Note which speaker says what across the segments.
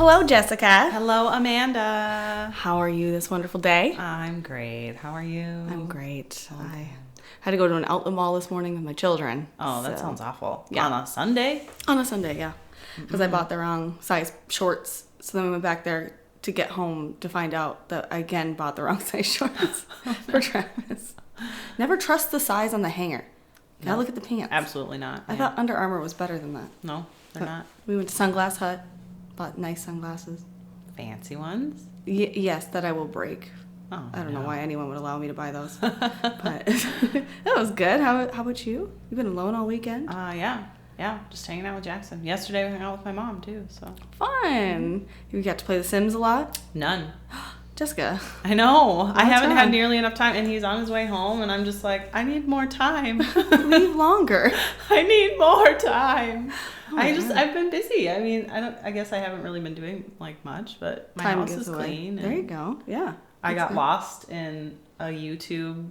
Speaker 1: hello, Jessica.
Speaker 2: Hello, Amanda.
Speaker 1: How are you this wonderful day?
Speaker 2: I'm great. How are you?
Speaker 1: I'm great. I had to go to an outlet mall this morning with my children.
Speaker 2: Oh, that sounds awful.
Speaker 1: Yeah.
Speaker 2: On a Sunday?
Speaker 1: On a Sunday, yeah. Because I bought the wrong size shorts. So then we went back there to get home to find out that I again bought the wrong size shorts for Travis. Never trust the size on the hanger. Gotta look at the pants.
Speaker 2: Absolutely not.
Speaker 1: I thought Under Armour was better than that.
Speaker 2: No, they're not.
Speaker 1: We went to Sunglass Hut, bought nice sunglasses.
Speaker 2: Fancy ones?
Speaker 1: Yes, that I will break.
Speaker 2: Oh,
Speaker 1: I don't know why anyone would allow me to buy those. But that was good. How about you? You've been alone all weekend?
Speaker 2: Yeah, just hanging out with Jackson. Yesterday we hung out with my mom too, so.
Speaker 1: Fun. You got to play The Sims a lot?
Speaker 2: None.
Speaker 1: Jessica.
Speaker 2: I know. I haven't
Speaker 1: wrong?
Speaker 2: had nearly enough time, and he's on his way home, and I'm just like, I need more time.
Speaker 1: Leave longer.
Speaker 2: I need more time.
Speaker 1: Oh,
Speaker 2: I've been busy. I mean, I guess I haven't really been doing like much, but my
Speaker 1: Time
Speaker 2: house
Speaker 1: goes
Speaker 2: is
Speaker 1: away.
Speaker 2: clean.
Speaker 1: There you go. Yeah.
Speaker 2: I got
Speaker 1: good.
Speaker 2: lost in a YouTube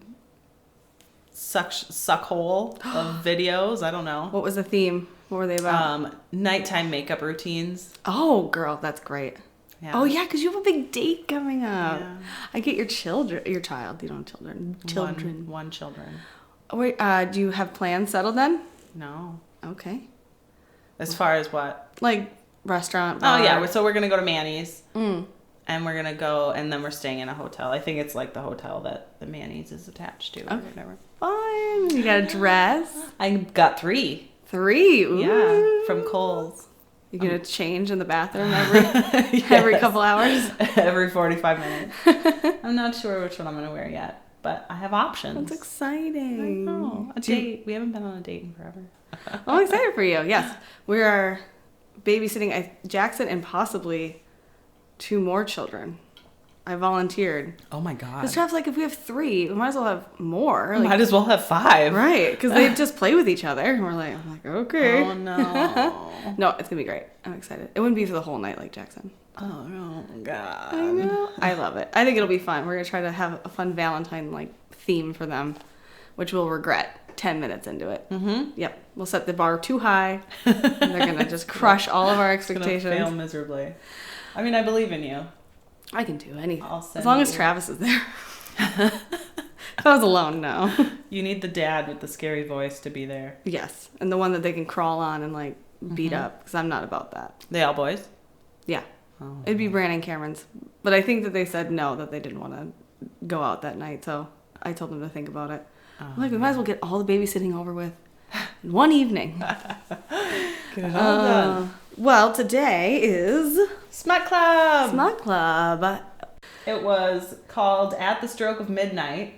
Speaker 2: suck hole of videos. I don't know.
Speaker 1: What was the theme? What were they about?
Speaker 2: Nighttime makeup routines.
Speaker 1: Oh, girl, that's great.
Speaker 2: Yeah.
Speaker 1: Oh, yeah, because you have a big date coming up.
Speaker 2: Yeah.
Speaker 1: I get your child. You don't have children. Children.
Speaker 2: One children.
Speaker 1: Wait, do you have plans settled then?
Speaker 2: No.
Speaker 1: Okay.
Speaker 2: As far as what?
Speaker 1: Like restaurant,
Speaker 2: Oh
Speaker 1: bar.
Speaker 2: yeah. So we're gonna go to Manny's.
Speaker 1: Mm.
Speaker 2: And we're gonna go, and then we're staying in a hotel. I think it's like the hotel that the Manny's is attached to. Or whatever.
Speaker 1: Fun. You got a dress?
Speaker 2: I got 3.
Speaker 1: 3. Ooh.
Speaker 2: Yeah, from Kohl's.
Speaker 1: You gonna change in the bathroom every couple hours?
Speaker 2: Every 45 minutes. I'm not sure which one I'm gonna wear yet, but I have options.
Speaker 1: That's exciting.
Speaker 2: I know. A date. We haven't been on a date in forever.
Speaker 1: I'm excited for you. Yes, we are babysitting Jackson and possibly 2 more children. I volunteered.
Speaker 2: Oh my god.
Speaker 1: Because Trav's like, if we have 3, we might as well have more.
Speaker 2: Might as well have 5.
Speaker 1: Right, because they just play with each other. And I'm like, okay.
Speaker 2: Oh no.
Speaker 1: No, it's gonna be great. I'm excited. It wouldn't be for the whole night like Jackson.
Speaker 2: Oh no, god.
Speaker 1: I know. I love it. I think it'll be fun. We're gonna try to have a fun Valentine theme for them, which we'll regret 10 minutes into it. Mm-hmm. Yep. We'll set the bar too high, and they're gonna just crush all of our expectations.
Speaker 2: It's gonna fail miserably. I mean, I believe in you.
Speaker 1: I can do anything as
Speaker 2: I'll
Speaker 1: long as Travis is there. If I was alone, no.
Speaker 2: You need the dad with the scary voice to be there.
Speaker 1: Yes, and the one that they can crawl on and beat up, because I'm not about that.
Speaker 2: They all boys?
Speaker 1: Yeah.
Speaker 2: Oh.
Speaker 1: It'd be Brandon and Cameron's, but I think that they said no, that they didn't want to go out that night, so I told them to think about it. I'm like, we might as well get all the babysitting over with in one evening.
Speaker 2: Get it all done.
Speaker 1: Well, today is
Speaker 2: Smut Club!
Speaker 1: Smut Club.
Speaker 2: It was called At the Stroke of Midnight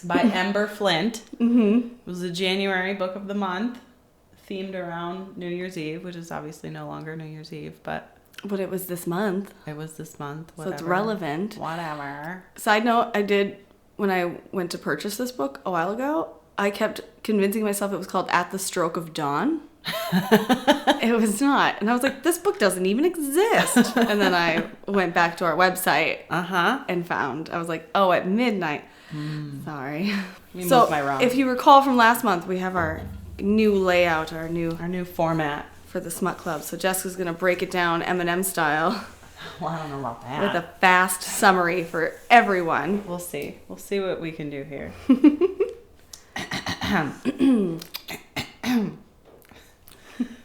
Speaker 2: by Ember Flint.
Speaker 1: Mm-hmm.
Speaker 2: It was a January book of the month, themed around New Year's Eve, which is obviously no longer New Year's Eve, but
Speaker 1: it was this month.
Speaker 2: it was this month.
Speaker 1: So it's relevant.
Speaker 2: Whatever.
Speaker 1: Side note, when I went to purchase this book a while ago, I kept convincing myself it was called At the Stroke of Dawn. It was not. And I was like, this book doesn't even exist. And then I went back to our website and found, I was like, oh, at midnight. Sorry.
Speaker 2: So my wrong.
Speaker 1: If you recall from last month, we have our new layout, our new
Speaker 2: format
Speaker 1: for the Smut Club. So Jessica's going to break it down Eminem style.
Speaker 2: Well, I don't know about that.
Speaker 1: With a fast summary for everyone.
Speaker 2: We'll see. We'll see what we can do here.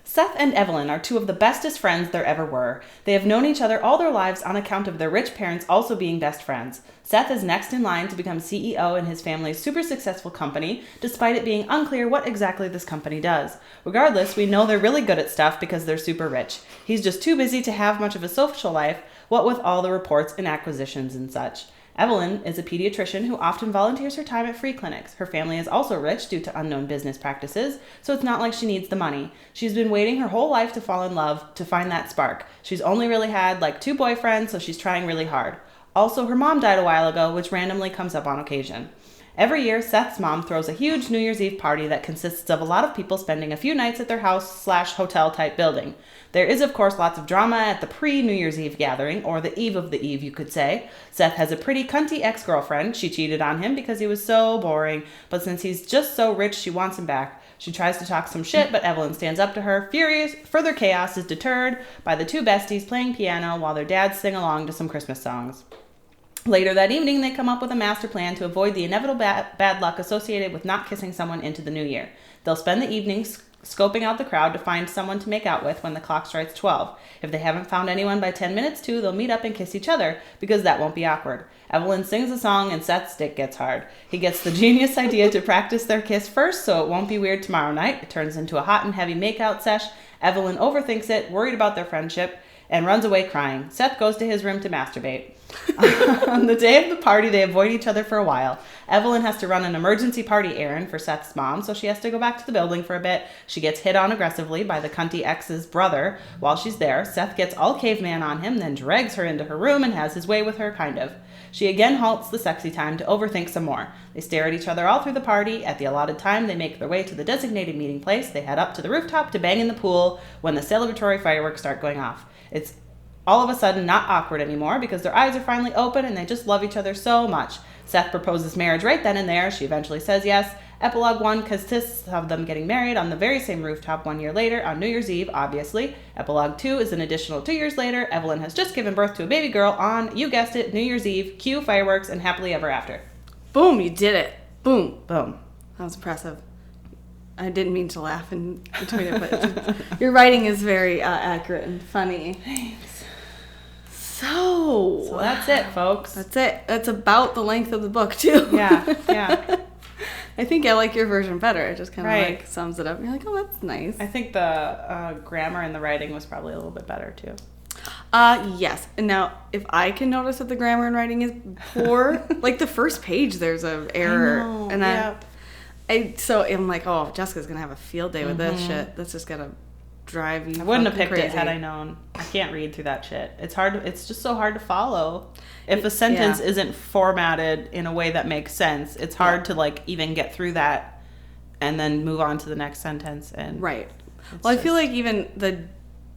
Speaker 2: Seth and Evelyn are 2 of the bestest friends there ever were. They have known each other all their lives on account of their rich parents also being best friends. Seth is next in line to become CEO in his family's super successful company, despite it being unclear what exactly this company does. Regardless, we know they're really good at stuff because they're super rich. He's just too busy to have much of a social life, what with all the reports and acquisitions and such. Evelyn is a pediatrician who often volunteers her time at free clinics. Her family is also rich due to unknown business practices, so it's not like she needs the money. She's been waiting her whole life to fall in love, to find that spark. She's only really had 2 boyfriends, so she's trying really hard. Also, her mom died a while ago, which randomly comes up on occasion. Every year, Seth's mom throws a huge New Year's Eve party that consists of a lot of people spending a few nights at their house/hotel type building. There is, of course, lots of drama at the pre-New Year's Eve gathering, or the eve of the eve, you could say. Seth has a pretty cunty ex-girlfriend. She cheated on him because he was so boring, but since he's just so rich, she wants him back. She tries to talk some shit, but Evelyn stands up to her. Furious, further chaos is deterred by the two besties playing piano while their dads sing along to some Christmas songs. Later that evening, they come up with a master plan to avoid the inevitable bad luck associated with not kissing someone into the new year. They'll spend the evening scoping out the crowd to find someone to make out with when the clock strikes 12. If they haven't found anyone by 10 minutes to, they'll meet up and kiss each other, because that won't be awkward. Evelyn sings a song and Seth's dick gets hard. He gets the genius idea to practice their kiss first so it won't be weird tomorrow night. It turns into a hot and heavy makeout sesh. Evelyn overthinks it, worried about their friendship, and runs away crying. Seth goes to his room to masturbate. On the day of the party, they avoid each other for a while. Evelyn has to run an emergency party errand for Seth's mom, so she has to go back to the building for a bit. She gets hit on aggressively by the cunty ex's brother. While she's there, Seth gets all caveman on him, then drags her into her room and has his way with her, kind of. She again halts the sexy time to overthink some more. They stare at each other all through the party. At the allotted time, they make their way to the designated meeting place. They head up to the rooftop to bang in the pool when the celebratory fireworks start going off. It's all of a sudden not awkward anymore because their eyes are finally open and they just love each other so much. Seth proposes marriage right then and there. She eventually says yes. Epilogue 1 consists of them getting married on the very same rooftop 1 year later on New Year's Eve, obviously. Epilogue 2 is an additional 2 years later. Evelyn has just given birth to a baby girl on, you guessed it, New Year's Eve. Cue fireworks and happily ever after.
Speaker 1: Boom, you did it. Boom.
Speaker 2: Boom.
Speaker 1: That was impressive. I didn't mean to laugh in between it, but your writing is very accurate and funny.
Speaker 2: Thanks.
Speaker 1: So
Speaker 2: that's it, folks.
Speaker 1: That's it. That's about the length of the book, too.
Speaker 2: Yeah.
Speaker 1: I think I like your version better. It just kind of
Speaker 2: Right.
Speaker 1: like sums it up. You're like, oh, that's nice.
Speaker 2: I think the grammar and the writing was probably a little bit better, too.
Speaker 1: Yes. And now, if I can notice that the grammar and writing is poor, like the first page, there's an error.
Speaker 2: I know,
Speaker 1: and
Speaker 2: yeah.
Speaker 1: So I'm like, oh, Jessica's going to have a field day with this shit. That's just going to drive you
Speaker 2: I wouldn't have picked
Speaker 1: crazy.
Speaker 2: it had I known. I can't read through that shit. It's hard. It's just so hard to follow. If a sentence isn't formatted in a way that makes sense, it's hard to like even get through that and then move on to the next sentence. And
Speaker 1: right. Well, I feel like even the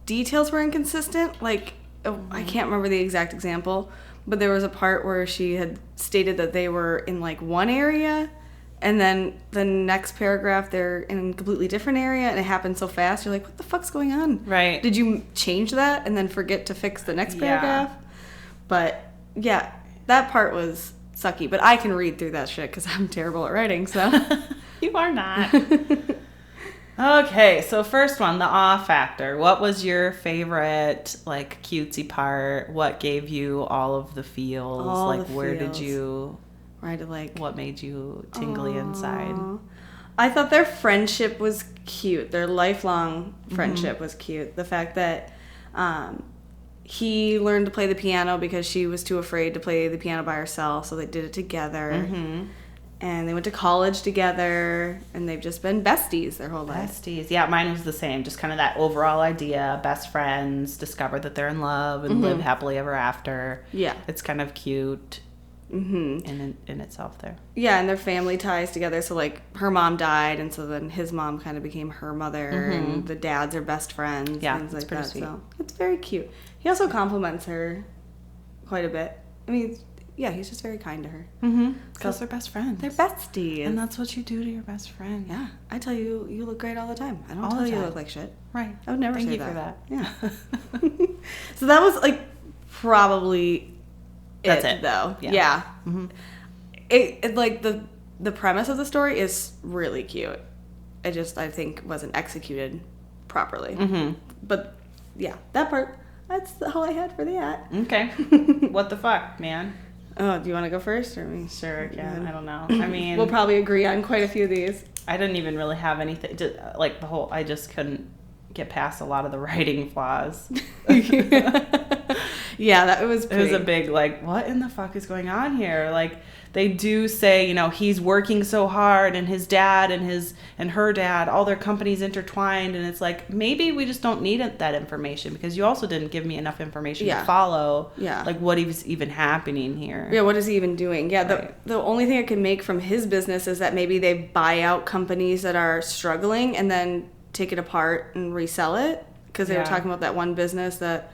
Speaker 1: details were inconsistent. Like, I can't remember the exact example, but there was a part where she had stated that they were in like one area, and then the next paragraph they're in a completely different area, and it happened so fast. You're like, what the fuck's going on?
Speaker 2: Right.
Speaker 1: Did you change that and then forget to fix the next paragraph? But yeah, that part was sucky. But I can read through that shit because I'm terrible at writing. So
Speaker 2: You are not. Okay, so first one, the awe factor. What was your favorite, like, cutesy part? What gave you all of the feels?
Speaker 1: All
Speaker 2: like,
Speaker 1: the
Speaker 2: where did
Speaker 1: feels.
Speaker 2: you...
Speaker 1: right, like,
Speaker 2: What made you tingly inside?
Speaker 1: I thought their friendship was cute. Their lifelong friendship was cute. The fact that he learned to play the piano because she was too afraid to play the piano by herself, so they did it together. And they went to college together, and they've just been besties their whole life.
Speaker 2: Besties. Yeah, mine was the same. Just kind of that overall idea. Best friends, discover that they're in love, and live happily ever after.
Speaker 1: Yeah.
Speaker 2: It's kind of cute in itself there.
Speaker 1: Yeah, and their family ties together. So, like, her mom died, and so then his mom kind of became her mother, and the dads are best friends,
Speaker 2: Yeah,
Speaker 1: things
Speaker 2: it's
Speaker 1: like
Speaker 2: pretty
Speaker 1: that.
Speaker 2: sweet.
Speaker 1: So, it's very cute. He also compliments her quite a bit. I mean, yeah, he's just very kind to her.
Speaker 2: Because they're best friends.
Speaker 1: They're besties.
Speaker 2: And that's what you do to your best friend.
Speaker 1: Yeah, I tell you, you look great all the time. I don't
Speaker 2: All
Speaker 1: tell
Speaker 2: the
Speaker 1: you
Speaker 2: time.
Speaker 1: look like shit.
Speaker 2: Right.
Speaker 1: I would never
Speaker 2: Thank
Speaker 1: say
Speaker 2: you
Speaker 1: that.
Speaker 2: for that.
Speaker 1: Yeah. So that was like probably
Speaker 2: That's it.
Speaker 1: though.
Speaker 2: Yeah.
Speaker 1: It like the premise of the story is really cute. It just I think wasn't executed properly. But yeah, that part. That's all I had for that.
Speaker 2: Okay. What the fuck, man?
Speaker 1: Oh, do you want to go first or me?
Speaker 2: Sure, yeah. I don't know. I mean,
Speaker 1: We'll probably agree on quite a few of these.
Speaker 2: I didn't even really have anything. Like, I just couldn't get past a lot of the writing flaws.
Speaker 1: Yeah, that was
Speaker 2: It was a big, like, what in the fuck is going on here? Like, they do say, you know, he's working so hard, and his dad and her dad, all their companies intertwined, and it's like, maybe we just don't need that information, because you also didn't give me enough information to follow, like, what is even happening here.
Speaker 1: Yeah, what is he even doing? Yeah,
Speaker 2: Right.
Speaker 1: the only thing I can make from his business is that maybe they buy out companies that are struggling and then take it apart and resell it, because they were talking about that one business that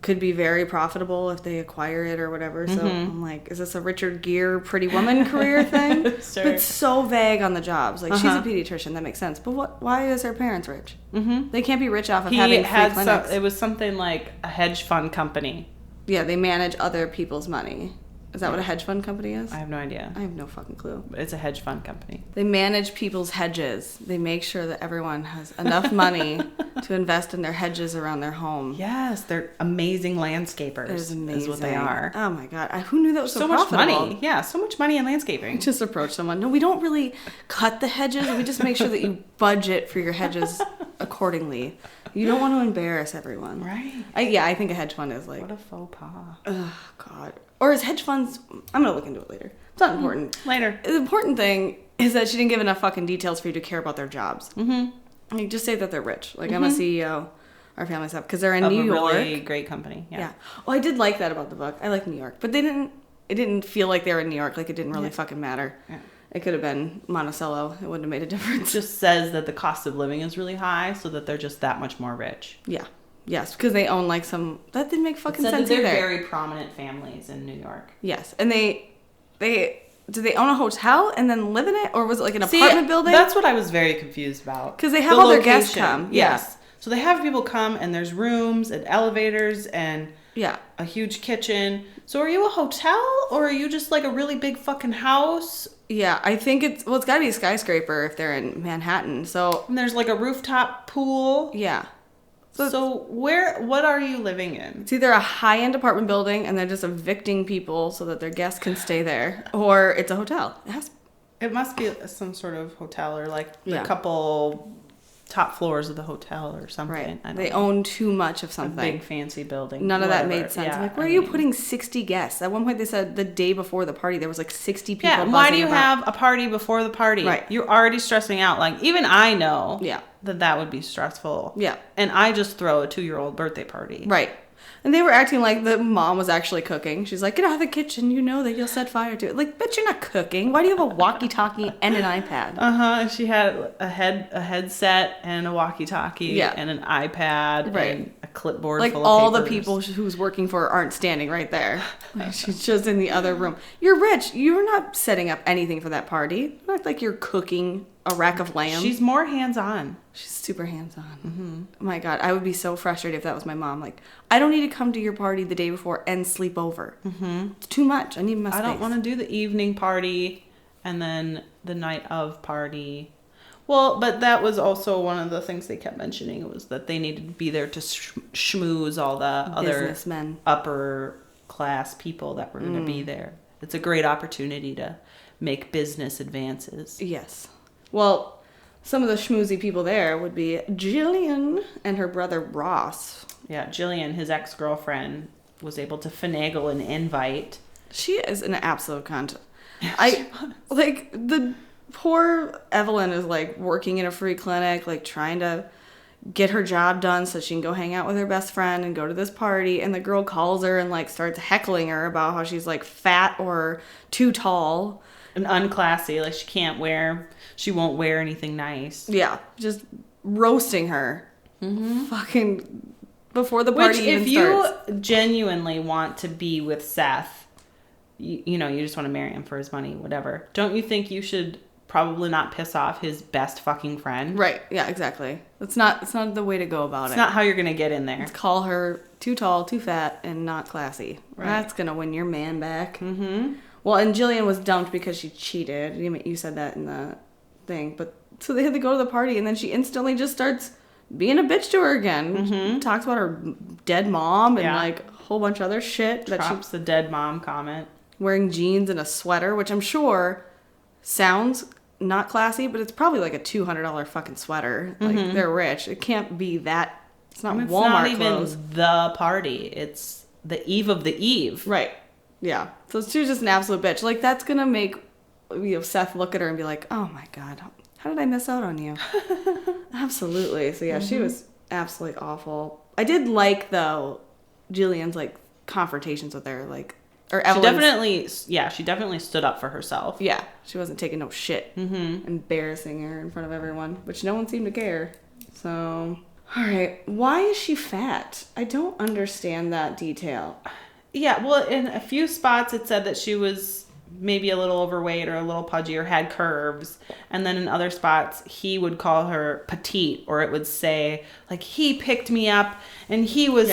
Speaker 1: could be very profitable if they acquire it or whatever. So I'm like, is this a Richard Gere Pretty Woman career thing?
Speaker 2: Sure.
Speaker 1: But it's so vague on the jobs. Like, she's a pediatrician. That makes sense. But why is her parents rich? They can't be rich off of having free clinics.
Speaker 2: It was something like a hedge fund company.
Speaker 1: Yeah, they manage other people's money. Is that what a hedge fund company is?
Speaker 2: I have no idea.
Speaker 1: I have no fucking clue.
Speaker 2: It's a hedge fund company.
Speaker 1: They manage people's hedges. They make sure that everyone has enough money to invest in their hedges around their home.
Speaker 2: Yes, they're amazing landscapers.
Speaker 1: It is amazing.
Speaker 2: Is what they are.
Speaker 1: Oh my god, who knew that was so
Speaker 2: much
Speaker 1: profitable?
Speaker 2: money. Yeah, so much money in landscaping.
Speaker 1: Just approach someone. No, we don't really cut the hedges. We just make sure that you budget for your hedges accordingly. You don't want to embarrass everyone.
Speaker 2: Right.
Speaker 1: I think a hedge fund is like...
Speaker 2: What a faux pas.
Speaker 1: Oh, God. Or is hedge funds... I'm going to look into it later. It's not important.
Speaker 2: Later.
Speaker 1: The important thing is that she didn't give enough fucking details for you to care about their jobs. Like, just say that they're rich. Like, I'm a CEO. Our family stuff. Because they're in New York.
Speaker 2: Really great company. Yeah.
Speaker 1: Oh, I did like that about the book. I like New York. But it didn't feel like they were in New York. Like, it didn't really fucking matter. Yeah. It could have been Monticello. It wouldn't have made a difference.
Speaker 2: It just says that the cost of living is really high, so that they're just that much more rich.
Speaker 1: Yeah. Yes, because they own like some... That didn't make fucking sense
Speaker 2: they're
Speaker 1: either.
Speaker 2: Very prominent families in New York.
Speaker 1: Yes, and do they own a hotel and then live in it, or was it like an apartment building?
Speaker 2: That's what I was very confused about.
Speaker 1: Because they have all their guests come.
Speaker 2: Yes. So they have people come, and there's rooms and elevators and a huge kitchen. So are you a hotel, or are you just like a really big fucking house?
Speaker 1: Yeah, I think it's got to be a skyscraper if they're in Manhattan. So
Speaker 2: and there's like a rooftop pool.
Speaker 1: Yeah.
Speaker 2: So what are you living in?
Speaker 1: It's either a high-end apartment building and they're just evicting people so that their guests can stay there, or it's a hotel.
Speaker 2: It must be some sort of hotel, or like a couple top floors of the hotel or something.
Speaker 1: Right. They own too much of something.
Speaker 2: A big fancy building.
Speaker 1: None of that made sense. Yeah, like, where are you putting 60 guests? At one point they said the day before the party there was like 60 people.
Speaker 2: Yeah, why do you have a party before the party?
Speaker 1: Right.
Speaker 2: You're already stressing out. Like, even I know that would be stressful. Yeah. And I just throw a 2-year-old birthday party.
Speaker 1: Right. And they were acting like the mom was actually cooking. She's like, get out of the kitchen. You know that you'll set fire to it. Like, bitch, you're not cooking. Why do you have a walkie-talkie and an iPad?
Speaker 2: And she had a headset and a walkie-talkie and an iPad and a clipboard
Speaker 1: like
Speaker 2: full of
Speaker 1: all
Speaker 2: papers.
Speaker 1: The people who's working for her aren't standing right there. Like, she's just in the other room. You're rich. You're not setting up anything for that party. Not like you're cooking a rack of lamb.
Speaker 2: She's more hands-on.
Speaker 1: She's super hands-on. Oh my God, I would be so frustrated if that was my mom. Like, I don't need to come to your party the day before and sleep over. It's too much. I need my space.
Speaker 2: I don't want to do the evening party and then the night of party. Well, but that was also one of the things they kept mentioning, was that they needed to be there to schmooze all the other upper class people that were going to be there. It's a great opportunity to make business advances.
Speaker 1: Yes. Well, some of the schmoozy people there would be Jillian and her brother Ross.
Speaker 2: Yeah, Jillian, his ex-girlfriend, was able to finagle an invite.
Speaker 1: She is an absolute cunt. Like, the poor Evelyn is like working in a free clinic, like trying to get her job done so she can go hang out with her best friend and go to this party, and the girl calls her and like starts heckling her about how she's like fat or too tall.
Speaker 2: And unclassy, like she won't wear anything nice.
Speaker 1: Yeah, just roasting her. Fucking before the party even starts.
Speaker 2: If you genuinely want to be with Seth, you know, you just want to marry him for his money, whatever. Don't you think you should probably not piss off his best fucking friend?
Speaker 1: Right, yeah, exactly. It's not the way to go about it.
Speaker 2: It's not how you're going to get in there.
Speaker 1: Let's call her too tall, too fat, and not classy. Right. That's going to win your man back. Well, and Jillian was dumped because she cheated. You said that in the thing. But so they had to go to the party, and then she instantly just starts being a bitch to her again. Talks about her dead mom and like a whole bunch of other shit.
Speaker 2: Drops the dead mom comment.
Speaker 1: Wearing jeans and a sweater, which I'm sure sounds not classy, but it's probably like a $200 fucking sweater. Like, they're rich. It can't be that. It's not Walmart clothes. It's not even
Speaker 2: the party. It's the eve of the eve.
Speaker 1: Right. Yeah. So she was just an absolute bitch. Like, that's going to make Seth look at her and be like, oh my God, how did I miss out on you? Absolutely. So yeah, she was absolutely awful. I did like, though, Jillian's like confrontations with her. Like, or Evelyn's,
Speaker 2: she definitely stood up for herself.
Speaker 1: Yeah. She wasn't taking no shit. Embarrassing her in front of everyone, which no one seemed to care. So, All right. Why is she fat? I don't understand that detail.
Speaker 2: Yeah, well, in a few spots it said that she was maybe a little overweight or a little pudgy or had curves. And then in other spots, he would call her petite, or it would say, like, he picked me up and he was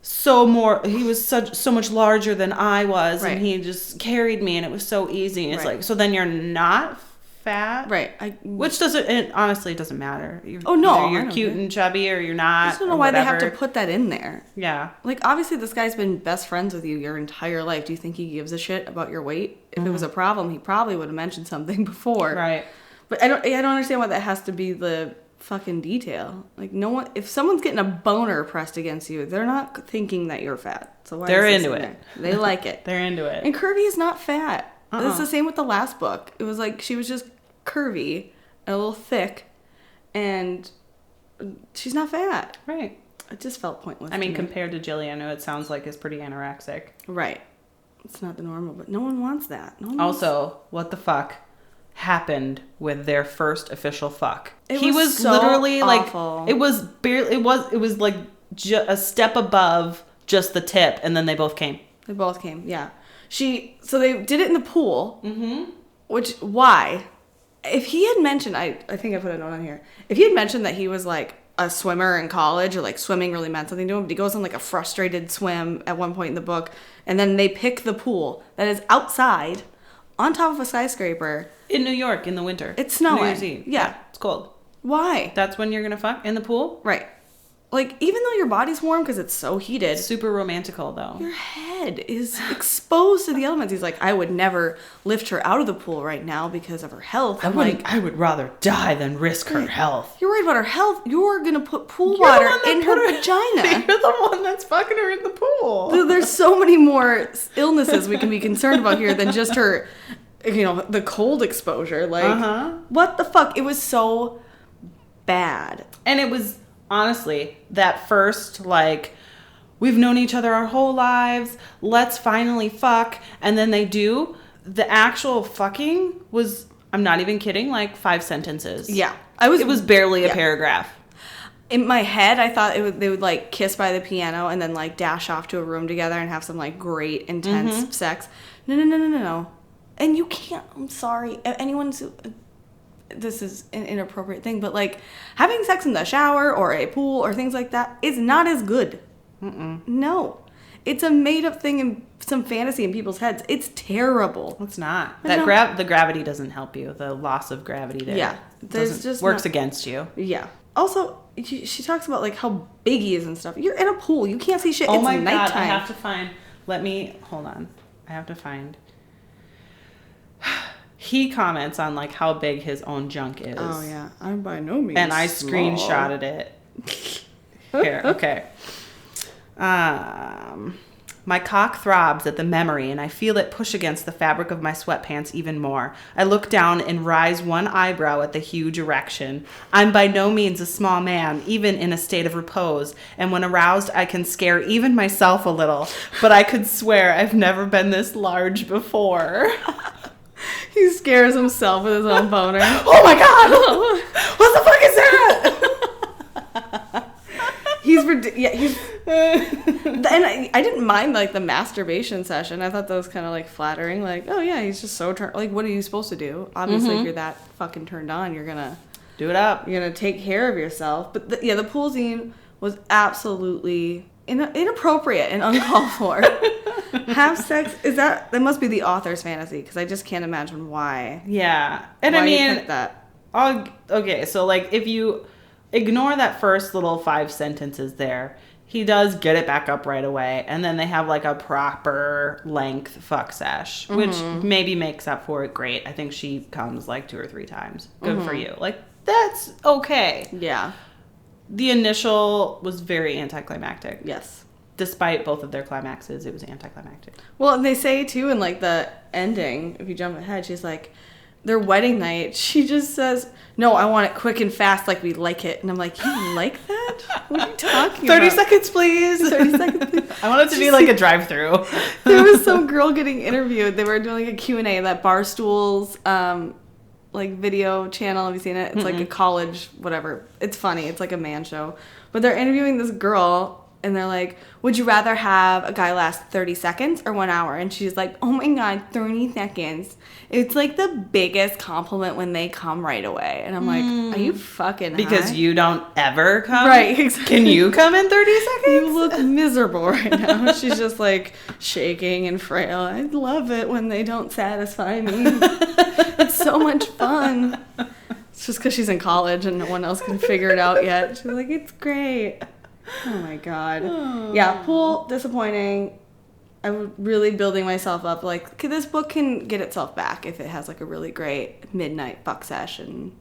Speaker 2: so much larger than I was, and he just carried me and it was so easy. And it's like, so then you're not fat,
Speaker 1: right?
Speaker 2: Which doesn't, honestly, it doesn't matter. You're cute and chubby, or you're not.
Speaker 1: I just don't know why they have to put that in there.
Speaker 2: Yeah,
Speaker 1: like, obviously this guy's been best friends with you your entire life. Do you think he gives a shit about your weight? If it was a problem, he probably would have mentioned something before,
Speaker 2: right?
Speaker 1: But I don't understand why that has to be the fucking detail. Like, no one, if someone's getting a boner pressed against you, they're not thinking that you're fat. So why
Speaker 2: they're into it.
Speaker 1: There? They like it.
Speaker 2: They're into it.
Speaker 1: And curvy is not fat. It's the same with the last book. It was like she was just curvy and a little thick, and she's not fat.
Speaker 2: Right.
Speaker 1: It just felt pointless.
Speaker 2: I mean, compared to Jillian, who it sounds like is pretty anorexic.
Speaker 1: Right. It's not the normal, but no one wants that.
Speaker 2: Also, what the fuck happened with their first official fuck?
Speaker 1: He was so
Speaker 2: literally
Speaker 1: awful.
Speaker 2: Like, it was like a step above just the tip, and then they both came.
Speaker 1: They both came. Yeah. So they did it in the pool. Mm-hmm. Why? If he had mentioned, I think I put a note on here. If he had mentioned that he was like a swimmer in college, or like swimming really meant something to him, but he goes on like a frustrated swim at one point in the book, and then they pick the pool that is outside on top of a skyscraper
Speaker 2: in New York in the winter.
Speaker 1: It's snowing.
Speaker 2: New Year's Eve.
Speaker 1: Yeah,
Speaker 2: it's cold.
Speaker 1: Why?
Speaker 2: That's when you're gonna fuck in the pool,
Speaker 1: right? Like, even though your body's warm because it's so heated.
Speaker 2: Super romantical, though.
Speaker 1: Your head is exposed to the elements. He's like, I would never lift her out of the pool right now because of her health.
Speaker 2: I would rather die than risk her health.
Speaker 1: You're worried about her health. You're going to put pool water in her vagina.
Speaker 2: You're the one that's fucking her in the pool.
Speaker 1: There's so many more illnesses we can be concerned about here than just her, the cold exposure. Like, what the fuck? It was so bad.
Speaker 2: And it was... Honestly, that first, like, we've known each other our whole lives, let's finally fuck, and then they do, the actual fucking was, I'm not even kidding, like 5 sentences.
Speaker 1: Yeah.
Speaker 2: It was barely a paragraph.
Speaker 1: In my head, I thought they would, like, kiss by the piano and then, like, dash off to a room together and have some, like, great, intense sex. No. And you can't, I'm sorry, this is an inappropriate thing, but like having sex in the shower or a pool or things like that is not as good. No, it's a made up thing and some fantasy in people's heads. It's terrible.
Speaker 2: It's not. The gravity doesn't help you. The loss of gravity there.
Speaker 1: Yeah, there's just
Speaker 2: works against you.
Speaker 1: Yeah. Also, she talks about like how big he is and stuff. You're in a pool. You can't see shit.
Speaker 2: Oh
Speaker 1: it's
Speaker 2: my
Speaker 1: nighttime.
Speaker 2: God! I have to find. Hold on. I have to find. He comments on like how big his own junk is.
Speaker 1: Oh yeah, I'm by no means.
Speaker 2: And I
Speaker 1: small.
Speaker 2: screenshotted it. Here, okay. My cock throbs at the memory, and I feel it push against the fabric of my sweatpants even more. I look down and rise one eyebrow at the huge erection. I'm by no means a small man, even in a state of repose, and when aroused, I can scare even myself a little. But I could swear I've never been this large before.
Speaker 1: He scares himself with his own boner.
Speaker 2: Oh my God! What the fuck is that?
Speaker 1: And I didn't mind like the masturbation session. I thought that was kind of like flattering. Like, oh yeah, he's just so turned. Like, what are you supposed to do? Obviously, if you're that fucking turned on, you're gonna
Speaker 2: do it up.
Speaker 1: You're gonna take care of yourself. But the pool scene was absolutely inappropriate and uncalled for. Have sex that must be the author's fantasy, because I just can't imagine why.
Speaker 2: Yeah, and
Speaker 1: why
Speaker 2: I mean,
Speaker 1: you picked that.
Speaker 2: Okay, so like if you ignore that first little 5 sentences there, he does get it back up right away, and then they have like a proper length fuck sesh, which maybe makes up for it. Great, I think she comes like 2 or 3 times. Good for you. Like, that's okay.
Speaker 1: Yeah.
Speaker 2: The initial was very anticlimactic.
Speaker 1: Yes.
Speaker 2: Despite both of their climaxes, it was anticlimactic.
Speaker 1: Well, and they say, too, in, like, the ending, if you jump ahead, she's like, their wedding night, she just says, no, I want it quick and fast like we like it. And I'm like, you like that? What are you talking
Speaker 2: 30
Speaker 1: about?
Speaker 2: seconds, please.
Speaker 1: 30 seconds, please.
Speaker 2: I want it to be like a drive-through. There
Speaker 1: was some girl getting interviewed. They were doing like a Q&A, that Barstool's, like video channel. Have you seen it? It's like a college whatever. It's funny. It's like a man show. But they're interviewing this girl and they're like, would you rather have a guy last 30 seconds or 1 hour? And she's like, oh my God, 30 seconds. It's like the biggest compliment when they come right away. And I'm like, are you fucking high?
Speaker 2: Because you don't ever come?
Speaker 1: Right, exactly.
Speaker 2: Can you come in 30 seconds?
Speaker 1: You look miserable right now. She's just like shaking and frail. I love it when they don't satisfy me. It's so much fun. It's just because she's in college and no one else can figure it out yet. She's like, it's great. Oh my God. Yeah, pool, disappointing. I'm really building myself up. Like, okay, this book can get itself back if it has like a really great midnight fuck session.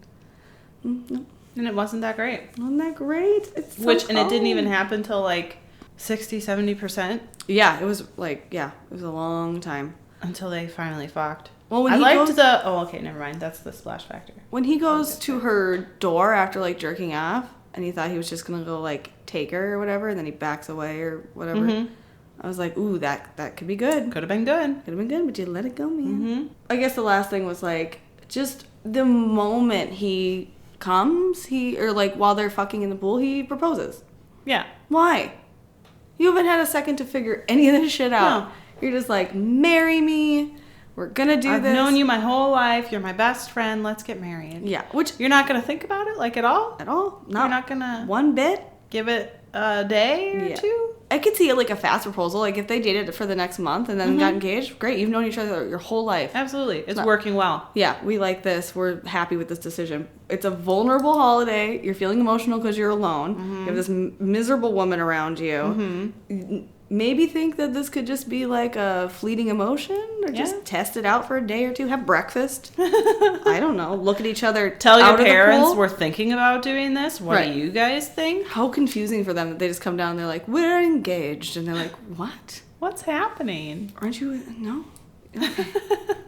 Speaker 1: No.
Speaker 2: And it wasn't that great.
Speaker 1: Wasn't that great? It's so
Speaker 2: and it didn't even happen till like 60-70%.
Speaker 1: Yeah, it was like, it was a long time.
Speaker 2: Until they finally fucked.
Speaker 1: Well, when
Speaker 2: okay, never mind. That's the splash factor.
Speaker 1: When he goes to her door after like jerking off, and he thought he was just gonna go like take her or whatever, and then he backs away or whatever. Mm-hmm. I was like, ooh, that could be good.
Speaker 2: Could have been good.
Speaker 1: Could have been good, but you let it go, man. Mm-hmm. I guess the last thing was like just the moment he comes, or like while they're fucking in the pool, he proposes.
Speaker 2: Yeah.
Speaker 1: Why? You haven't had a second to figure any of this shit out. No. You're just like, marry me. We're gonna do this.
Speaker 2: I've known you my whole life. You're my best friend. Let's get married.
Speaker 1: Yeah. Which
Speaker 2: you're not gonna think about it like at all?
Speaker 1: At all?
Speaker 2: You're not gonna
Speaker 1: one bit?
Speaker 2: Give it a day or two?
Speaker 1: I could see it like a fast proposal. Like if they dated for the next month and then got engaged, great. You've known each other your whole life.
Speaker 2: Absolutely. It's working well.
Speaker 1: Yeah, we like this. We're happy with this decision. It's a vulnerable holiday. You're feeling emotional because you're alone. Mm-hmm. You have this miserable woman around you. Mm-hmm. Maybe think that this could just be like a fleeting emotion or just test it out for a day or two. Have breakfast. I don't know. Look at each other.
Speaker 2: Tell your parents we're thinking about doing this. What do you guys think?
Speaker 1: How confusing for them that they just come down and they're like, we're engaged. And they're like, what?
Speaker 2: What's happening?
Speaker 1: Aren't you? No. Okay.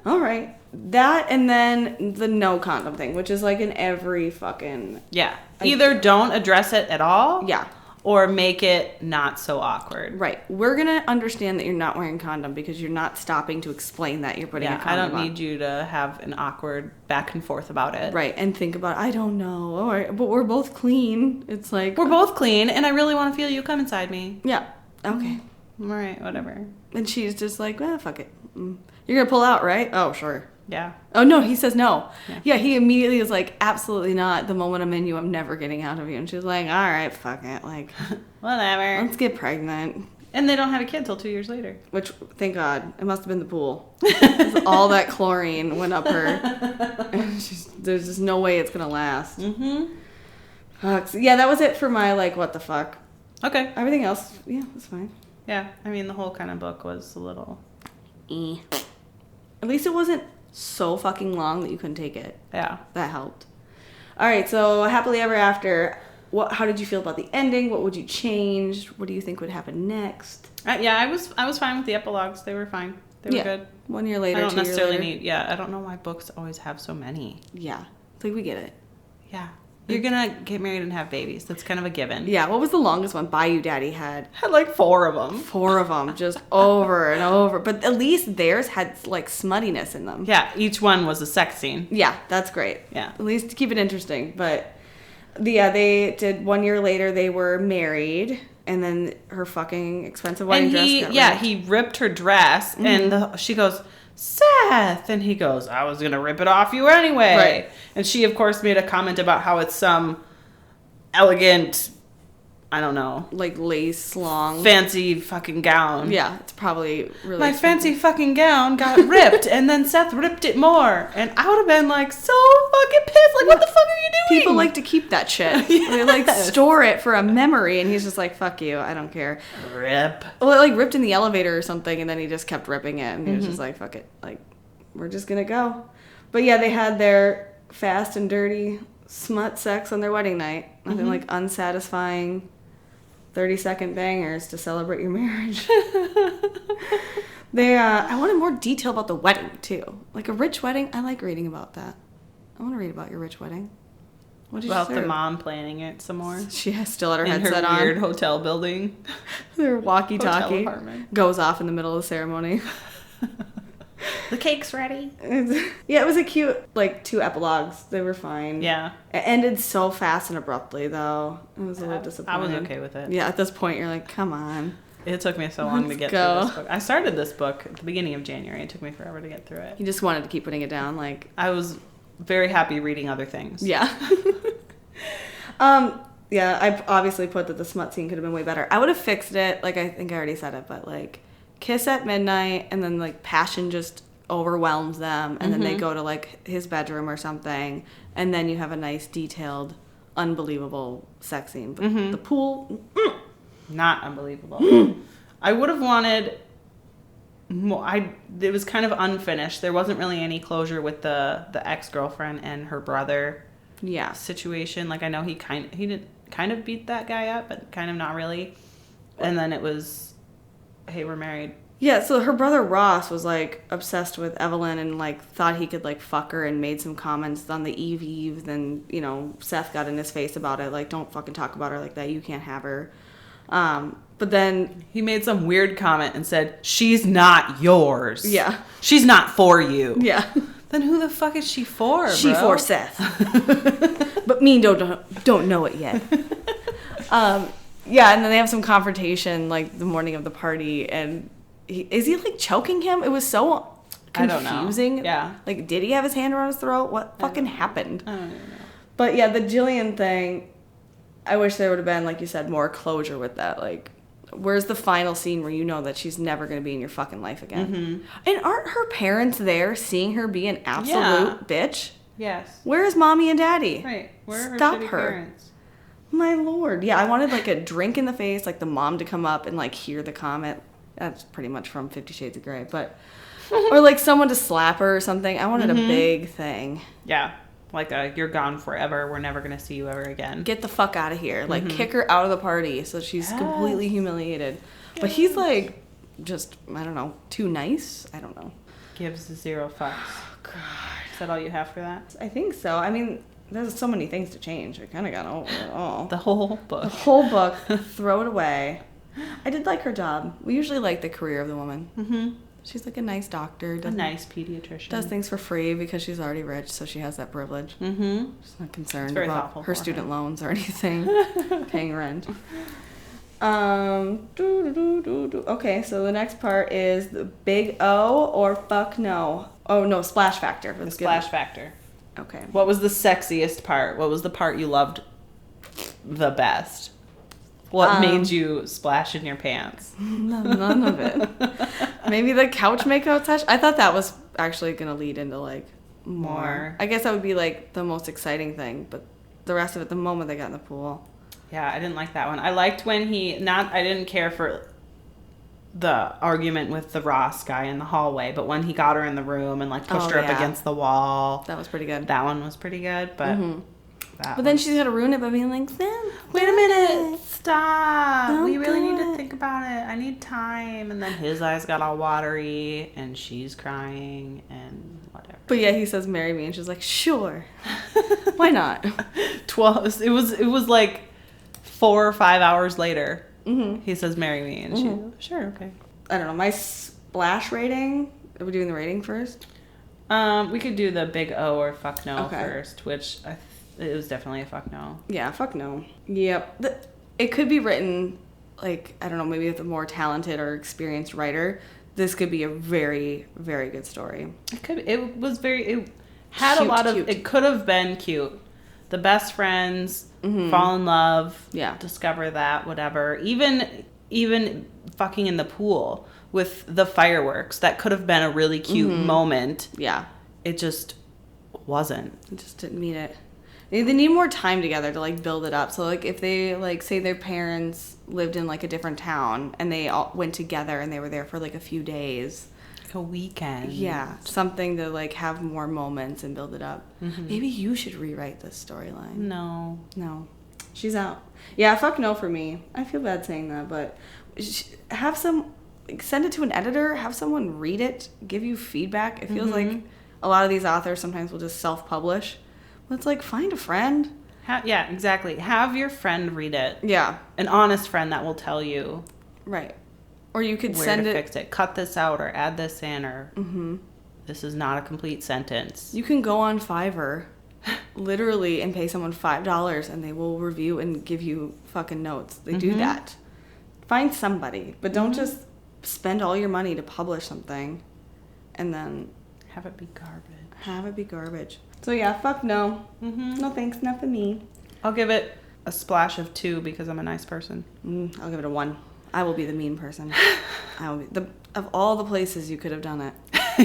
Speaker 1: All right. That and then the no condom thing, which is like in every fucking...
Speaker 2: Yeah. Either don't address it at all.
Speaker 1: Yeah.
Speaker 2: Or make it not so awkward.
Speaker 1: Right. We're going to understand that you're not wearing a condom because you're not stopping to explain that you're putting a condom on.
Speaker 2: I don't need you to have an awkward back and forth about it.
Speaker 1: Right. And think about, I don't know. All right. But we're both clean. It's like...
Speaker 2: We're both clean and I really want to feel you come inside me.
Speaker 1: Yeah. Okay.
Speaker 2: All right. Whatever.
Speaker 1: And she's just like, fuck it. You're going to pull out, right? Oh, sure.
Speaker 2: Yeah.
Speaker 1: Oh, no, he says no. Yeah, he immediately is like, absolutely not. The moment I'm in you, I'm never getting out of you. And she's like, all right, fuck it. Like,
Speaker 2: whatever.
Speaker 1: Let's get pregnant.
Speaker 2: And they don't have a kid till 2 years later.
Speaker 1: Which, thank God, it must have been the pool. All that chlorine went up her. And there's just no way it's going to last. Mm-hmm. Fuck. So, yeah, that was it for my, like, what the fuck.
Speaker 2: Okay.
Speaker 1: Everything else, that's fine.
Speaker 2: Yeah, I mean, the whole kind of book was a little...
Speaker 1: At least it wasn't so fucking long that you couldn't take it.
Speaker 2: Yeah.
Speaker 1: That helped. All right, so Happily Ever After. How did you feel about the ending? What would you change? What do you think would happen next?
Speaker 2: I was fine with the epilogues. They were fine. They were good.
Speaker 1: 1 year later,
Speaker 2: I don't
Speaker 1: 2 years
Speaker 2: necessarily
Speaker 1: later.
Speaker 2: need... I don't know why books always have so many.
Speaker 1: Yeah. It's like, we get it.
Speaker 2: Yeah. You're gonna get married and have babies. That's kind of a given.
Speaker 1: Yeah. What was the longest one? Bayou Daddy had
Speaker 2: like 4 of them.
Speaker 1: 4 of them, just over and over. But at least theirs had like smuttiness in them.
Speaker 2: Yeah. Each one was a sex scene.
Speaker 1: Yeah, that's great.
Speaker 2: Yeah.
Speaker 1: At least to keep it interesting. But they did 1 year later. They were married, and then her fucking expensive wedding dress got ripped.
Speaker 2: He ripped her dress, and she goes, Seth, and he goes, I was gonna rip it off you anyway.
Speaker 1: Right.
Speaker 2: And she, of course, made a comment about how it's some elegant, I don't know,
Speaker 1: like lace long
Speaker 2: fancy fucking gown.
Speaker 1: Yeah, it's probably really
Speaker 2: my
Speaker 1: expensive.
Speaker 2: fancy fucking gown got ripped, and then Seth ripped it more, and I would have been like so fucking pissed. Like, what the fuck are you doing?
Speaker 1: People like to keep that shit. Yes. They like store it for a memory, and he's just like, fuck you, I don't care.
Speaker 2: Rip.
Speaker 1: Well, it like ripped in the elevator or something, and then he just kept ripping it, and he was just like, fuck it, like, we're just gonna go. But yeah, they had their fast and dirty smut sex on their wedding night. Nothing like unsatisfying 30-second bangers to celebrate your marriage. I wanted more detail about the wedding too. Like a rich wedding, I like reading about that. I want to read about your rich wedding. What did
Speaker 2: about
Speaker 1: you
Speaker 2: the mom planning it some more?
Speaker 1: She still had her
Speaker 2: in
Speaker 1: headset
Speaker 2: her
Speaker 1: on.
Speaker 2: Weird hotel building.
Speaker 1: Their walkie-talkie goes off in the middle of the ceremony.
Speaker 2: The cake's ready.
Speaker 1: Yeah, it was a cute, like, 2 epilogues. They were fine.
Speaker 2: Yeah.
Speaker 1: It ended so fast and abruptly, though. It was a little disappointing.
Speaker 2: I was okay with it.
Speaker 1: Yeah, at this point, you're like, come on.
Speaker 2: It took me so long to get through this book. I started this book at the beginning of January. It took me forever to get through it.
Speaker 1: You just wanted to keep putting it down, like...
Speaker 2: I was very happy reading other things.
Speaker 1: Yeah. Yeah, I obviously put that the smut scene could have been way better. I would have fixed it, like, I think I already said it, but, like, kiss at midnight, and then, like, passion just overwhelms them, and then they go to, like, his bedroom or something, and then you have a nice, detailed, unbelievable sex scene. But the pool...
Speaker 2: Not unbelievable. I would have wanted more. It was kind of unfinished. There wasn't really any closure with the ex-girlfriend and her brother situation. Like, I know he did kind of beat that guy up, but kind of not really. And then it was, hey, we're married.
Speaker 1: Yeah, so her brother Ross was, like, obsessed with Evelyn and, like, thought he could, like, fuck her and made some comments on the Eve. Then, you know, Seth got in his face about it. Like, don't fucking talk about her like that. You can't have her. But then...
Speaker 2: He made some weird comment and said, she's not yours.
Speaker 1: Yeah.
Speaker 2: She's not for you.
Speaker 1: Yeah.
Speaker 2: Then who the fuck is she for,
Speaker 1: She
Speaker 2: bro?
Speaker 1: for Seth. But me don't know it yet. Yeah, and then they have some confrontation, like, the morning of the party, and is he, like, choking him? It was so confusing.
Speaker 2: I don't know. Yeah.
Speaker 1: Like, did he have his hand around his throat? What fucking happened?
Speaker 2: I don't even know.
Speaker 1: But, yeah, the Jillian thing, I wish there would have been, like you said, more closure with that. Like, where's the final scene where you know that she's never going to be in your fucking life again? And aren't her parents there seeing her be an absolute bitch?
Speaker 2: Yes.
Speaker 1: Where is mommy and daddy?
Speaker 2: Right. Where are
Speaker 1: Stop
Speaker 2: her
Speaker 1: her.
Speaker 2: parents?
Speaker 1: My lord. Yeah, I wanted, like, a drink in the face, like the mom to come up and, like, hear the comment. That's pretty much from 50 Shades of Grey. But, or, like, someone to slap her or something. I wanted a big thing.
Speaker 2: Yeah. Like, you're gone forever. We're never going to see you ever again.
Speaker 1: Get the fuck out of here. Like, kick her out of the party so she's completely humiliated. Yes. But he's, like, just, I don't know, too nice? I don't know.
Speaker 2: Gives 0 fucks.
Speaker 1: Oh, God.
Speaker 2: Is that all you have for that?
Speaker 1: I think so. I mean, there's so many things to change. I kind of got over it all.
Speaker 2: The whole book.
Speaker 1: The whole book. Throw it away. I did like her job. We usually like the career of the woman. She's like a nice doctor.
Speaker 2: A nice pediatrician.
Speaker 1: Does things for free because she's already rich, so she has that privilege. She's not concerned about her student loans or anything. Paying rent. Okay, so the next part is the big O or fuck no. Oh, no, splash factor.
Speaker 2: The splash factor.
Speaker 1: Okay.
Speaker 2: What was the sexiest part? What was the part you loved the best? What made you splash in your pants?
Speaker 1: None of it. Maybe the couch makeout session. I thought that was actually going to lead into, like, more. I guess that would be, like, the most exciting thing. But the rest of it, the moment they got in the pool.
Speaker 2: Yeah, I didn't like that one. I liked when I didn't care for the argument with the Ross guy in the hallway, but when he got her in the room and, like, pushed her up against the wall.
Speaker 1: That was pretty good.
Speaker 2: That one was pretty good, but...
Speaker 1: But then she's gonna ruin it by being like,
Speaker 2: wait a minute, stop. We really need to think about it. I need time. And then his eyes got all watery, and she's crying, and whatever.
Speaker 1: But yeah, he says, marry me, and she's like, sure. Why not?
Speaker 2: 12. It was like 4 or 5 hours later. He says, marry me, and she's sure, okay.
Speaker 1: I don't know, my splash rating, are we doing the rating first?
Speaker 2: We could do the big O or fuck no first, which it was definitely a fuck no.
Speaker 1: Yeah, fuck no. Yep. It could be written, like, I don't know, maybe with a more talented or experienced writer. This could be a very, very good story.
Speaker 2: It could. It was very. It had cute, a lot of. Cute. It could have been cute. The best friends fall in love. Yeah. Discover that whatever. Even fucking in the pool with the fireworks. That could have been a really cute moment.
Speaker 1: Yeah.
Speaker 2: It just wasn't.
Speaker 1: It just didn't meet it. They need more time together to, like, build it up. So, like, if they, like, say their parents lived in, like, a different town and they all went together and they were there for, like, a few days.
Speaker 2: Like a weekend.
Speaker 1: Yeah. Something to, like, have more moments and build it up. Maybe you should rewrite this storyline.
Speaker 2: No.
Speaker 1: She's out. Yeah, fuck no for me. I feel bad saying that, but send it to an editor, have someone read it, give you feedback. It feels like a lot of these authors sometimes will just self-publish. It's like, find a friend.
Speaker 2: Yeah, exactly. Have your friend read it.
Speaker 1: Yeah.
Speaker 2: An honest friend that will tell you.
Speaker 1: Right. Or you could
Speaker 2: where
Speaker 1: send
Speaker 2: to
Speaker 1: it.
Speaker 2: Fix it. Cut this out or add this in or This is not a complete sentence.
Speaker 1: You can go on Fiverr, literally, and pay someone $5 and they will review and give you fucking notes. They do that. Find somebody, but don't just spend all your money to publish something and then
Speaker 2: have it be garbage.
Speaker 1: So yeah, fuck no. No thanks, not for me.
Speaker 2: I'll give it a splash of 2 because I'm a nice person.
Speaker 1: I'll give it a 1. I will be the mean person. I will be of all the places you could have done it.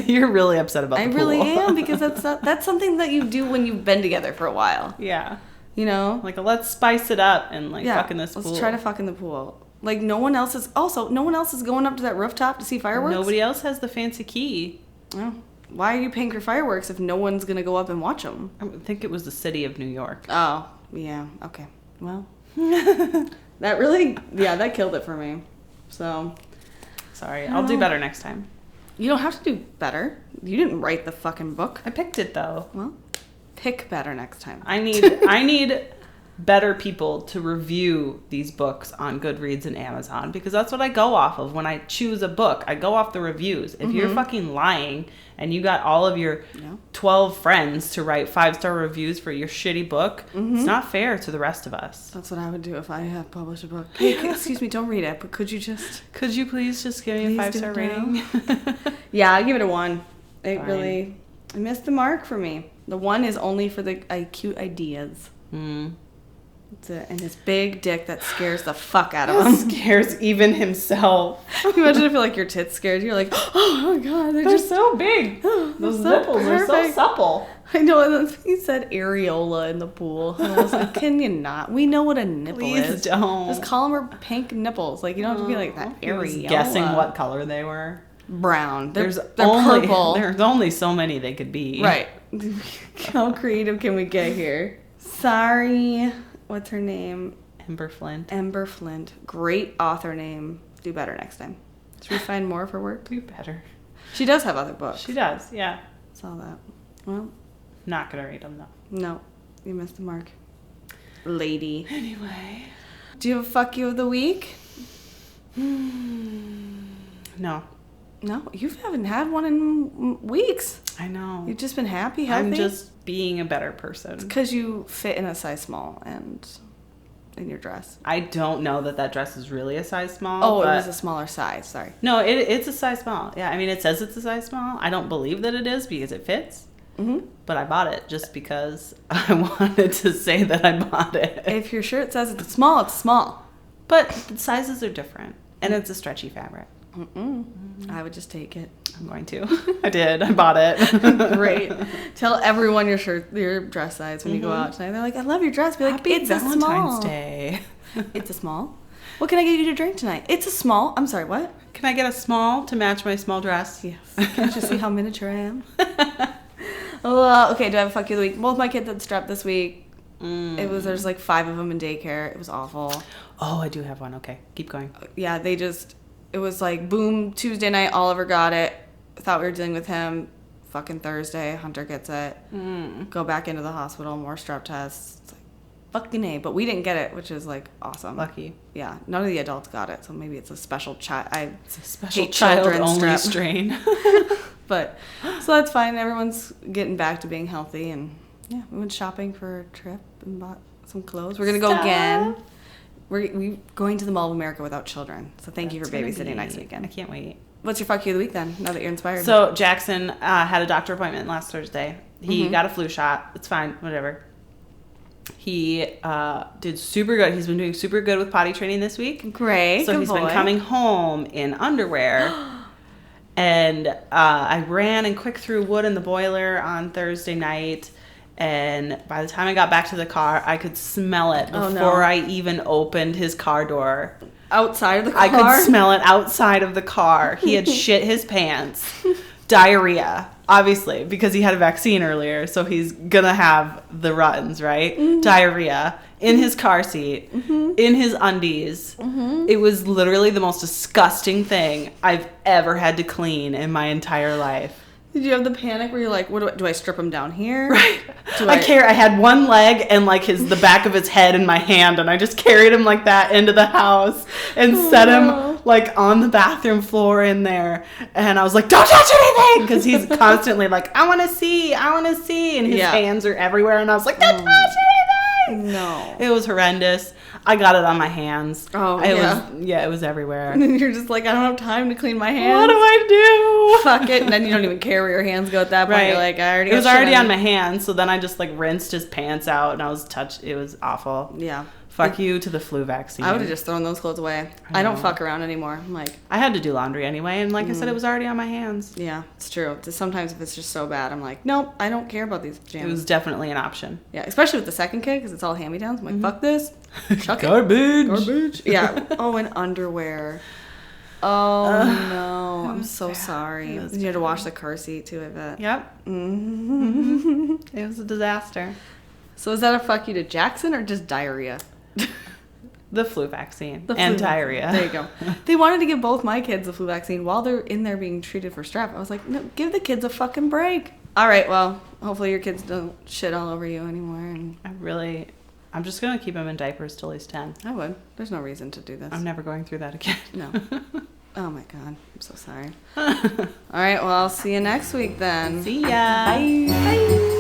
Speaker 2: You're really upset about the pool.
Speaker 1: I really am, because that's something that you do when you've been together for a while.
Speaker 2: Yeah.
Speaker 1: You know?
Speaker 2: Like, let's spice it up and, fuck in this pool.
Speaker 1: Let's try to fuck in the pool. Like, no one else is going up to that rooftop to see fireworks.
Speaker 2: Nobody else has the fancy key.
Speaker 1: Oh. Why are you paying for fireworks if no one's going to go up and watch them?
Speaker 2: I think it was the city of New York.
Speaker 1: Oh, yeah. Okay. Well, that killed it for me. So.
Speaker 2: Sorry. I'll do better next time.
Speaker 1: You don't have to do better. You didn't write the fucking book.
Speaker 2: I picked it, though.
Speaker 1: Well, pick better next time.
Speaker 2: I need better people to review these books on Goodreads and Amazon, because that's what I go off of when I choose a book. I go off the reviews. If you're fucking lying and you got all of your 12 friends to write 5-star reviews for your shitty book, it's not fair to the rest of us.
Speaker 1: That's what I would do if I had published a book. Hey, excuse me, don't read it, but could you please just
Speaker 2: give me a 5-star rating?
Speaker 1: Yeah, I give it a 1. I missed the mark for me. The 1 is only for the cute ideas. And his big dick that scares the fuck out of him.
Speaker 2: Scares even himself.
Speaker 1: Can you imagine if like your tits scared you? You're like, oh my god, they're just
Speaker 2: so big. Those nipples are so supple.
Speaker 1: I know, and then he said areola in the pool. And I was like, can you not? We know what a nipple is.
Speaker 2: Please don't.
Speaker 1: Just call them her pink nipples. Like, you don't have to be like that areola.
Speaker 2: Guessing what color they were.
Speaker 1: Brown. They're
Speaker 2: only,
Speaker 1: purple.
Speaker 2: There's only so many they could be.
Speaker 1: Right. How creative can we get here? Sorry. What's her name?
Speaker 2: Ember Flint.
Speaker 1: Ember Flint. Great author name. Do better next time. Should we find more of her work?
Speaker 2: Do better.
Speaker 1: She does have other books.
Speaker 2: She does, yeah.
Speaker 1: Saw that. Well.
Speaker 2: Not gonna read them, though.
Speaker 1: No. You missed the mark. Lady.
Speaker 2: Anyway.
Speaker 1: Do you have a fuck you of the week?
Speaker 2: No.
Speaker 1: No? You haven't had one in weeks.
Speaker 2: I know.
Speaker 1: You've just been happy, healthy?
Speaker 2: I'm just being a better person.
Speaker 1: It's because you fit in a size small and in your dress.
Speaker 2: I don't know that dress is really a size small.
Speaker 1: Oh, it was a smaller size. Sorry.
Speaker 2: No, it's a size small. Yeah, I mean, it says it's a size small. I don't believe that it is because it fits. But I bought it just because I wanted to say that I bought it.
Speaker 1: If your shirt says it's small, it's small.
Speaker 2: But the sizes are different. And it's a stretchy fabric.
Speaker 1: I would just take it.
Speaker 2: I'm going to. I did. I bought it.
Speaker 1: Great. Tell everyone your dress size when you go out tonight. They're like, I love your dress. Be like,
Speaker 2: Happy
Speaker 1: it's
Speaker 2: Valentine's
Speaker 1: a small.
Speaker 2: Day.
Speaker 1: It's a small. What can I get you to drink tonight? It's a small. I'm sorry, what?
Speaker 2: Can I get a small to match my small dress?
Speaker 1: Yes. Can't you see how miniature I am? Okay, do I have a fuck you of the week? Both my kids had strep this week. There's like 5 of them in daycare. It was awful.
Speaker 2: Oh, I do have one. Okay, keep going.
Speaker 1: Yeah, it was like, boom, Tuesday night, Oliver got it. Thought we were dealing with him. Fucking Thursday, Hunter gets it. Go back into the hospital, more strep tests. It's like, fucking A. But we didn't get it, which is like awesome.
Speaker 2: Lucky.
Speaker 1: Yeah, none of the adults got it, so maybe it's a special child.
Speaker 2: It's a special child-only strain.
Speaker 1: But, so that's fine. Everyone's getting back to being healthy. And yeah, we went shopping for a trip and bought some clothes. We're going to go again. We're going to the Mall of America without children. So thank you for babysitting next weekend.
Speaker 2: I can't wait.
Speaker 1: What's your fuck you of the week then, now that you're inspired?
Speaker 2: So Jackson had a doctor appointment last Thursday. He got a flu shot. It's fine, whatever. He did super good. He's been doing super good with potty training this week.
Speaker 1: Great,
Speaker 2: So he's been coming home in underwear. And I ran and quick threw wood in the boiler on Thursday night. And by the time I got back to the car, I could smell it before I even opened his car door.
Speaker 1: Outside of the car?
Speaker 2: I could smell it outside of the car. He had shit his pants. Diarrhea, obviously, because he had a vaccine earlier, so he's gonna have the runs, right? Diarrhea in his car seat, in his undies. It was literally the most disgusting thing I've ever had to clean in my entire life.
Speaker 1: Did you have the panic where you're like, what do I strip him down here?
Speaker 2: Right. I had one leg and like the back of his head in my hand, and I just carried him like that into the house and set him like on the bathroom floor in there, and I was like, don't touch anything, because he's constantly like, I want to see, and his hands are everywhere, and I was like, don't touch anything.
Speaker 1: No.
Speaker 2: It was horrendous. I got it on my hands.
Speaker 1: Oh,
Speaker 2: it was everywhere.
Speaker 1: And then you're just like, I don't have time to clean my hands.
Speaker 2: What do I do?
Speaker 1: Fuck it. And then you don't even care where your hands go at that point.
Speaker 2: Right.
Speaker 1: You're like, I already
Speaker 2: It was already on my hands, so then I just like rinsed his pants out, and I was it was awful.
Speaker 1: Yeah.
Speaker 2: Fuck you to the flu vaccine.
Speaker 1: I would have just thrown those clothes away. I don't fuck around anymore. I'm like,
Speaker 2: I had to do laundry anyway, and like I said, it was already on my hands.
Speaker 1: yeah, it's true. Sometimes if it's just so bad, I'm like, nope, I don't care about these pajamas.
Speaker 2: It was definitely an option.
Speaker 1: Yeah, especially with the second kid, because it's all hand-me-downs. I'm like, fuck this. Chuck it.
Speaker 2: Garbage.
Speaker 1: Yeah. Oh, and underwear. Oh, no. I'm so sorry. You had to wash the car seat, too, I bet.
Speaker 2: Yep. Mm-hmm. It was a disaster.
Speaker 1: So is that a fuck you to Jackson or just diarrhea?
Speaker 2: The flu vaccine and diarrhea.
Speaker 1: There you go. They wanted to give both my kids the flu vaccine while they're in there being treated for strep. I was like, no, give the kids a fucking break. All right, well, hopefully your kids don't shit all over you anymore. And
Speaker 2: I'm just going to keep him in diapers till he's 10.
Speaker 1: I would. There's no reason to do this.
Speaker 2: I'm never going through that again.
Speaker 1: No. Oh my God. I'm so sorry. All right, well, I'll see you next week then.
Speaker 2: See ya.
Speaker 1: Bye. Bye.